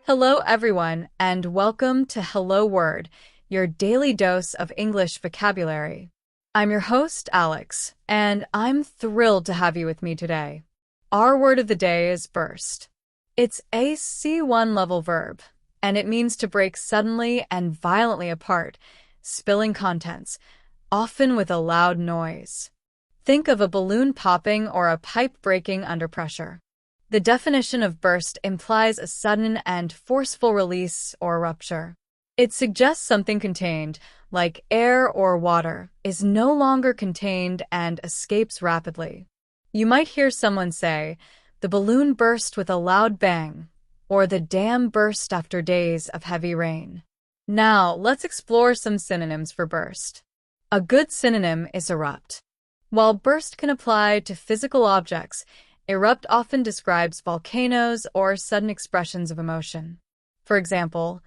Hello, everyone, and welcome to Hello Word, your daily dose of English vocabulary. I'm your host, Alex, and I'm thrilled to have you with me today. Our word of the day is burst. It's a C1 level verb, and it means to break suddenly and violently apart, spilling contents, often with a loud noise. Think of a balloon popping or a pipe breaking under pressure. The definition of burst implies a sudden and forceful release or rupture. It suggests something contained, like air or water, is no longer contained and escapes rapidly. You might hear someone say, "The balloon burst with a loud bang," or "The dam burst after days of heavy rain." Now, let's explore some synonyms for burst. A good synonym is erupt. While burst can apply to physical objects, erupt often describes volcanoes or sudden expressions of emotion. For example,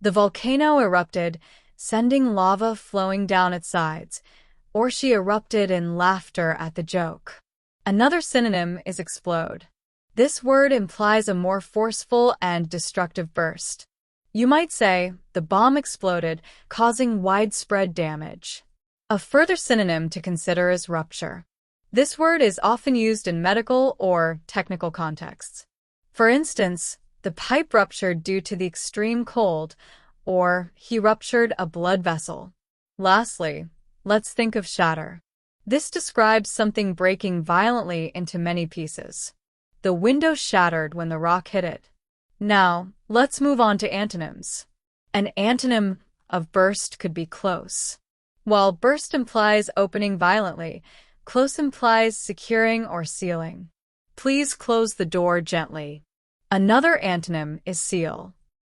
the volcano erupted, sending lava flowing down its sides, or she erupted in laughter at the joke. Another synonym is explode. This word implies a more forceful and destructive burst. You might say, "The bomb exploded, causing widespread damage." A further synonym to consider is rupture. This word is often used in medical or technical contexts. For instance, the pipe ruptured due to the extreme cold, or he ruptured a blood vessel. Lastly, let's think of shatter. This describes something breaking violently into many pieces. The window shattered when the rock hit it. Now, let's move on to antonyms. An antonym of burst could be close. While burst implies opening violently, close implies securing or sealing. Please close the door gently. Another antonym is seal.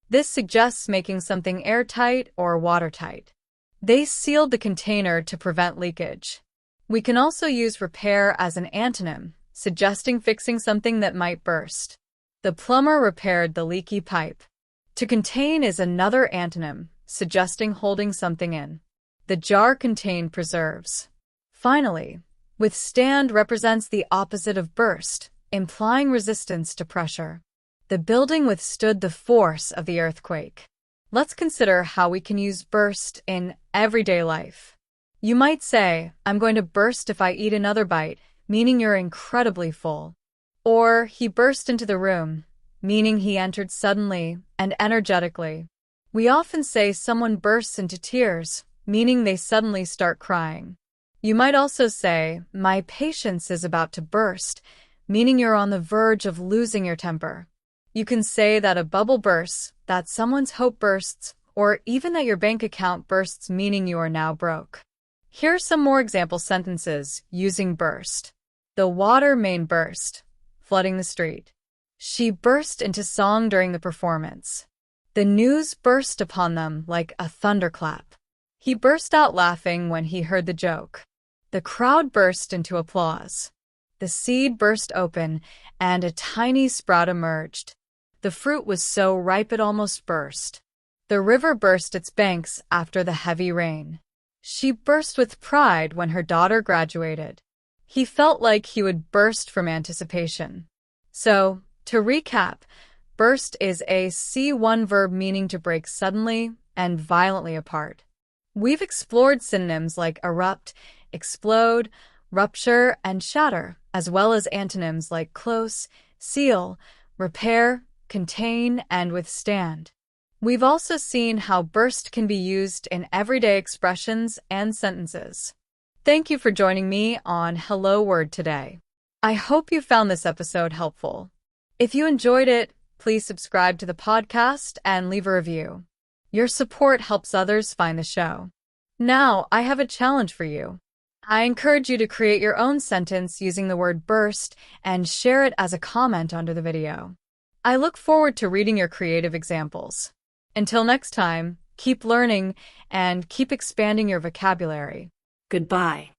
This suggests making something airtight or watertight. They sealed the container to prevent leakage. We can also use repair as an antonym, suggesting fixing something that might burst. The plumber repaired the leaky pipe. To contain is another antonym, suggesting holding something in. The jar contained preserves. Finally, withstand represents the opposite of burst, implying resistance to pressure. The building withstood the force of the earthquake. Let's consider how we can use burst in everyday life. You might say, "I'm going to burst if I eat another bite," meaning you're incredibly full. Or, "He burst into the room," meaning he entered suddenly and energetically. We often say someone bursts into tears, meaning they suddenly start crying. You might also say, "My patience is about to burst," meaning you're on the verge of losing your temper. You can say that a bubble bursts, that someone's hope bursts, or even that your bank account bursts, meaning you are now broke. Here are some more example sentences using burst. The water main burst, flooding the street. She burst into song during the performance. The news burst upon them like a thunderclap. He burst out laughing when he heard the joke. The crowd burst into applause. The seed burst open, and a tiny sprout emerged. The fruit was so ripe it almost burst. The river burst its banks after the heavy rain. She burst with pride when her daughter graduated. He felt like he would burst from anticipation. So, to recap, burst is a C1 verb meaning to break suddenly and violently apart. We've explored synonyms like erupt, explode, rupture, and shatter, as well as antonyms like close, seal, repair, contain, and withstand. We've also seen how burst can be used in everyday expressions and sentences. Thank you for joining me on Hello Word today. I hope you found this episode helpful. If you enjoyed it, please subscribe to the podcast and leave a review. Your support helps others find the show. Now, I have a challenge for you. I encourage you to create your own sentence using the word burst and share it as a comment under the video. I look forward to reading your creative examples. Until next time, keep learning and keep expanding your vocabulary. Goodbye.